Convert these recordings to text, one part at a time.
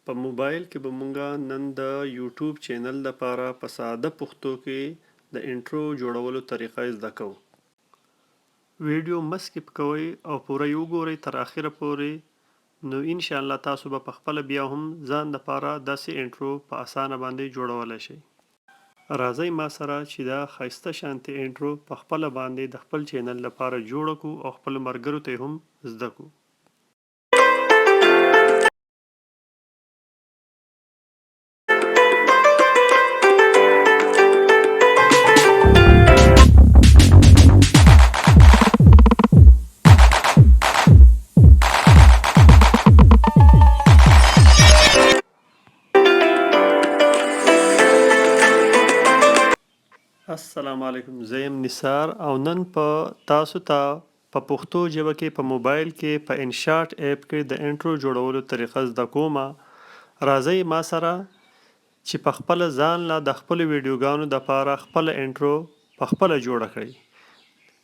په موبایل کې به مونږ نن د یوټیوب چینل لپاره په ساده پښتو کې د انټرو جوړولو طریقه زده کوو. ویډیو مه سکیپ کوئ او پوره یې وګورئ تر اخره پورې، نو ان شاء الله تاسو به په خپله بیا هم ځان لپاره داسې انټرو په اسانه باندې جوړولی شئ. راځئ ما سره چې دا ښایسته شانتې انټرو په خپله باندې د خپل چینل لپاره جوړه کړو او خپلو ملګرو ته یې هم زده کړو. السلام علیکم، زه یم نثار او نن په تاسو ته په پښتو ژبه کې په موبایل کې په انشاټ اپ کې د انټرو جوړولو طریقه زده کوم. راځئ ما سره چې په خپل ځان لا د خپل ویډیوګانو د لپاره خپل انټرو په خپل جوړ کړئ.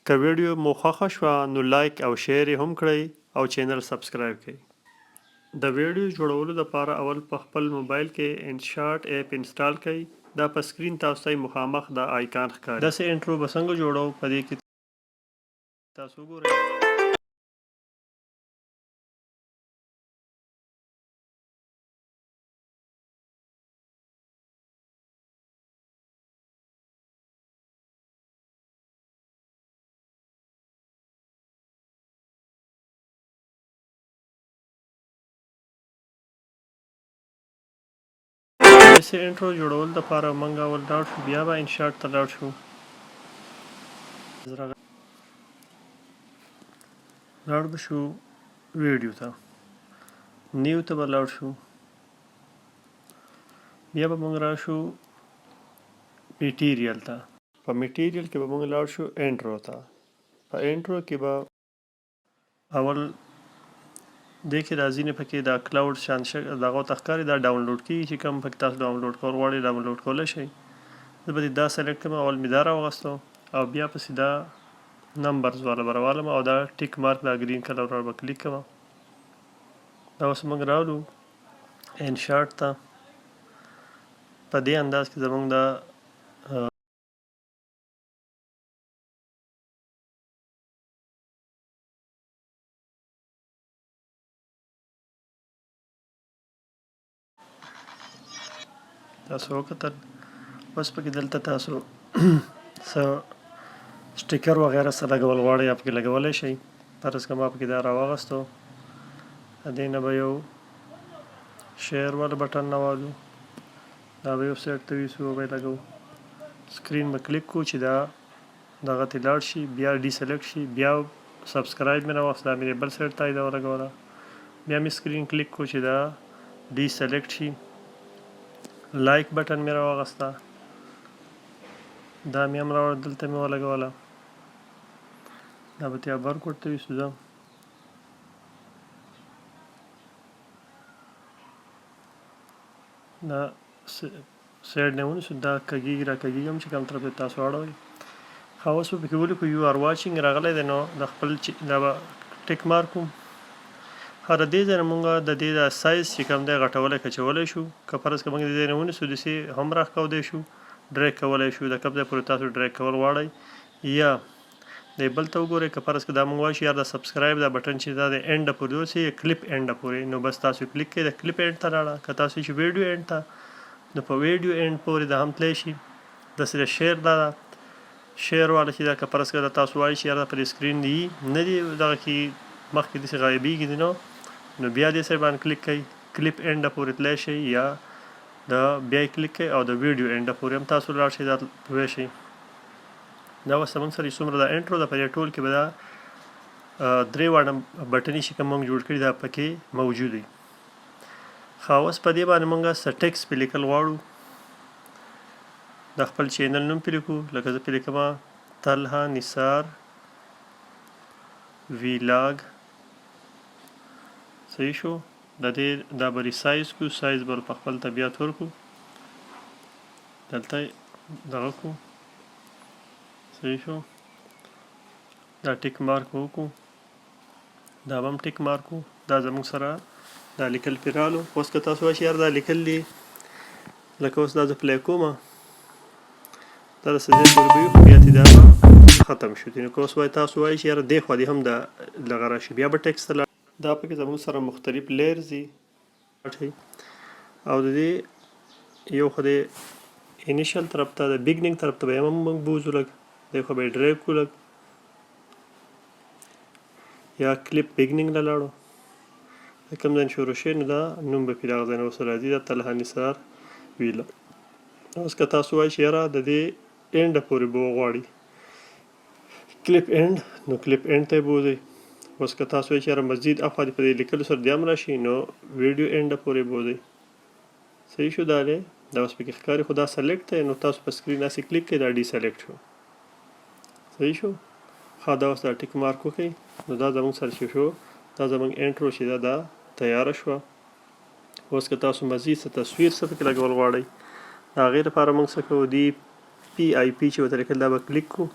که ویډیو مو خوښه شوه نو لایک او شیر هم کړئ او چینل سبسکرایب کړئ. د ویډیو جوړولو لپاره اول په خپل موبایل کې انشاټ اپ انسټال کړئ. دا په سکرین تاسو ته مخامخ دا آیکان ښکاري. داسې انټرو به څنګه جوړو په دې کې تاسو وګورئ. داسې انټرو جوړولو لپاره موږ اول لاړ شو، بیا به انشاټ ته لاړ شو. لاړ به شو ویډیو ته، نیو ته به لاړ شو، بیا به موږ راشو میټیریل ته. په میټیریل کې به موږ لاړ شو انټرو ته. په انټرو کې به اول دې کې راځي نه پکې دا کلاود شان دغه ته ښکاري، دا ډاونلوډ کېږي چې کوم پکې تاسو ډاونلوډ کول غواړئ ډاونلوډ کولی شئ. زه به دې دا سلیکټ کړم، اول مې دا راوغوستو او بیا پسې دا نمبرز والا به راوالم او دا ټیک مارک دا ګرین کلر به کلیک کوم. دا اوس موږ راولو انشاټ ته. په دې انداز کې زموږ دا تاسو وکتل. اوس پکې دلته تاسو څه سټیکر وغیره څه لګول غواړئ یا پکې لګولی شئ. فرض که ما پکې دا راواغستو، دې نه به یو شیر والا بټن راوالو، دا به یو سایډ ته ویسو او به یې لګوو. سکرین به کلیک کړو چې دا دغه ته لاړ شي، بیا ډي سلیکټ شي، بیا سبسکرایب مې راوغست، دا مې بل سایډ ته ولګوله. بیا مې سکرین کلیک کړو چې دا ډي سلیکټ شي، لایک بټن مې راوغسته، دا مې هم راوړه دلته مې ولګوله. دا به تیا برکوډ ته ویسو زه. دا سایډ نه ونیسو، دا کږېږي را کږېږي هم چې کوم طرف ته تاسو اړوئ. ښه اوس به پکې ولیکو یو آر واچینګ راغلی دی، نو د خپل دا به ټیک مارک وو. ښه د دې ځای نه مونږ د دې دا سایز چې کوم دی غټولی کچولی شو. که فرض که مونږ د دې نه ونیسو داسې هم راښکودی شو، ډریګ کولی شو، د کوم ځای پورې تاسو ډریګ کول غواړئ. یا دی بل ته وګورئ، که فرض که دا مونږ وایو چې یار د سبسکرایب دا بټن چې دا د اینډه پورې اوسي، کلیپ اینډه پورې، نو بس تاسو کلیک کړئ، د کلیپ اینډ ته لاړه. که تاسو چې ویډیو اینډ ته، نو په ویډیو اینډ پورې دا هم تلی شي. داسې د شیر دا شیر والا چې دا که فرض که تاسو وایئ چې یار دا پر سکرین دی نه دی دغه کې مخکې داسې غایبېږي دی، نو بیا دې سایډ باندې کلیک کړئ، کلیپ اینډه پورې تلی شئ، یا د بیا یې کلیک کړئ او د ویډیو اینډه پورې هم تاسو لاړ شئ، دا پوه شئ. دا اوس زموږ سره چې څومره دا انټرو ده په دې ټول کې به دا درې واړه بټنې چې کوم موږ جوړ کړي دا پکې موجود وي. ښه اوس په دې باندې موږ څه ټکس پې لیکل غواړو. د خپل چینل نوم پې لیکو، لکه زه پې لیکمه talhaNisar ویلاګ. صحیح شو. د دې دا به ریسایز کړو، سایز به په خپل طبیعت ورکړو، دلته دغه کړو. صحیح شو. دا ټیک مارک وکړو، دا به هم ټیک مارک وو. دا زموږ سره دا لیکل پرې رالو. اوس که تاسو وایئ چې یار دا لیکل دي لکه اوس دا زه پلی کومه دا د سجدې پورې به وي خو بیا دا ختم شو. نو که اوس تاسو وایئ چې یاره دې خوا دې هم د دغه راشي بیا به ټیکسټ ته لاړ دا پکې زموږ سره مختلف لیرز دي او د دې یو خو د انیشل طرف ته د بیګنینګ طرف ته به هم موږ بوځو لږ دې خو به یې ډرایو کړو لږ یا کلیپ بیګنینګ له لاړو د کوم ځای شروع شي نو دا نوم به پرې دغه ځای نه ورسره راځي دا talhaNisar ویله. اوس که تاسو وایئ چې یاره د دې اینډ پورې به وغواړي کلیپ اینډ نو کلیپ اینډ ته یې بوځئ. اوس که تاسو وایئ چې یاره مزید اخوا دې په دې لیکلو سره دې هم راشي نو ویډیو اینډ پورې بوځئ. صحیح شو دا دی دا اوس پکې ښکاري خو دا سلیکټ دی نو تاسو په سکرین هسې کلیک کړئ دا ډي سلیکټ شو. صحیح شو ښه دا اوس دا ټیک مارک وکړئ نو دا زموږ سره چې شو دا زموږ انټرو چې دا تیاره شوه. اوس که تاسو مزید څه تصویر څه پکې لګول غواړئ د هغې لپاره موږ څه کوو دي پی آی پي چې ورته لیکل دا به کلیک کړو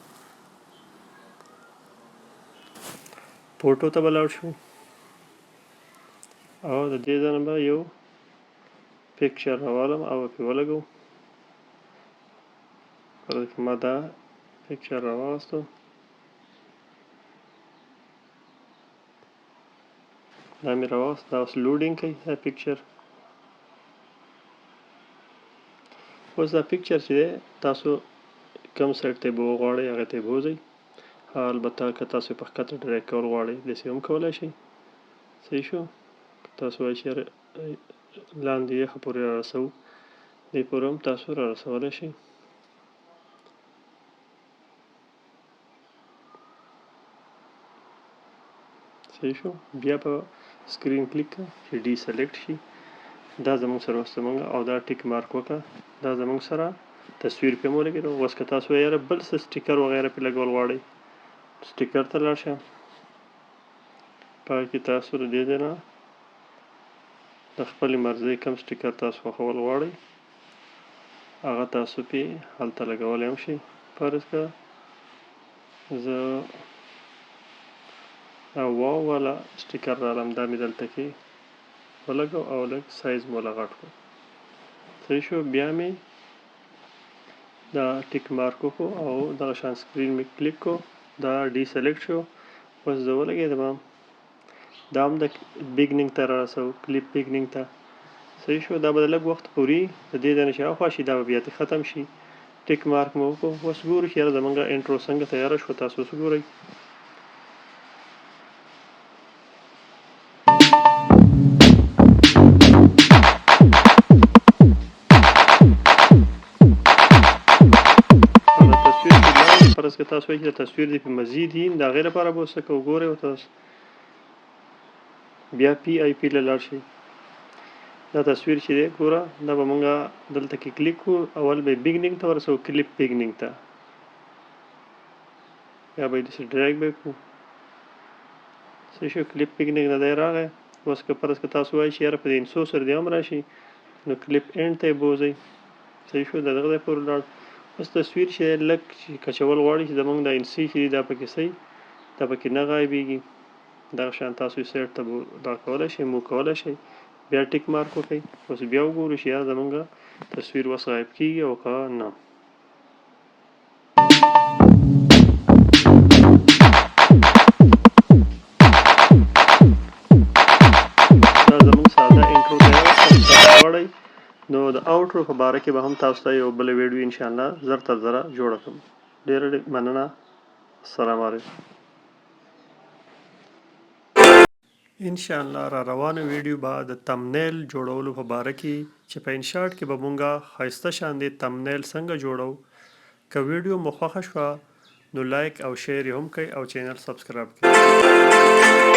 فوټو ته به لاړ شو او د دې ځای نه به یو پکچر راوالم او پرې ولګوم. فرض کړه ما دا پکچر راواغستو دا مې راواغست دا اوس لوډینګ کوي دا پکچر. اوس دا پکچر چې دی تاسو کوم سایډ ته به وغواړئ هغې ته یې بوځئ. البته که تاسو په ښکته ډریګ کول غواړئ داسې هم کولی شئ. صحیح شو که تاسو وایئ چې لاندې یخه پورې را رسوو دې پورې هم تاسو را رسولی شئ. صحیح شو بیا په سکرین کلیک کړه چې ډي سلیکټ شي دا زموږ سره اوس زموږ او دا ټیک مارک وکړه دا زموږ سره تصویر پرې مو ولګېدو. اوس که تاسو یاره بل څه سټیکر وغیره پرې لګول غواړئ سټیکر ته لاړ شه په هغې کې تاسو د دې ځای نه د خپلې مرضۍ کوم سټیکر تاسو خوښول غواړئ هغه تاسو پرې هلته لګولی هم شئ. فرض کړه زه واو والا سټیکر رالم دا مې دلته کې ولګو او لږ سایز مو له غټ کړو. صحیح شو بیا مې دا ټیک مارک وکړو او دغه شان سکرین مې کلیک کړو دا ډي سلیکټ شو. اوس زه ولګېدم دا هم د بیګنینګ ته را رسوو کلیپ بیګنینګ ته. صحیح شو دا به د لږ وخت پورې د دې ځای نه چې هاخوا شي دا به بیا ختم شي. ټیک مارک مو وکړو اوس ګورو چې یاره زموږ انټرو څنګه تیاره شوه تاسو اوس وګورئ. فرض که تاسو وایئ چې تصویر دې په مزید وي د هغې لپاره به اوس څه کوو ګورئ تاسو بیا پی آی پي له لاړ شئ دا تصویر چې دی ګوره دا به مونږ دلته کې کلیک کړو اول به یې بیګنینګ ته ورسوو کلیپ بیګنینګ ته یا به یې داسې ډریګ به یې کړو. صحیح شو کلیپ بیګنینګ نه دی راغی. اوس که فرض که تاسو وایئ چې یاره په دې انسو سره دې هم راشي نو کلیپ اینډ ته یې بوځئ. صحیح شو د دغه ځای پورې لاړ. اوس تصویر چې دی لږ چې کچول غواړي چې زموږ دا انسي چې دی دا پکې صحیح دا پکې نه غایبېږي دغه شان تاسو یې سایډ ته دا کولی شئ موو کولی شئ بیا ټیک مارک وکړئ. اوس بیا وګورو چې یا زموږ تصویر اوس غایب کېږي او که نه. دا زموږ ساده انټرو تیاره شوه. که تاسو غواړئ نو د آوټرو په باره کې به هم تاسو ته یو بله ویډیو انشاءالله زر تر زره جوړه کړم. ډېره مننه. السلام علیکم. انشاءالله را روانه ویډیو به د تمنیل جوړولو په باره کې چې په انشاټ کې به مونږه ښایسته شاندې تمنیل څنګه جوړو. که ویډیو مو خوښه شوه نو لایک او شیر یې هم کړئ او چینل سبسکرایب کړئ.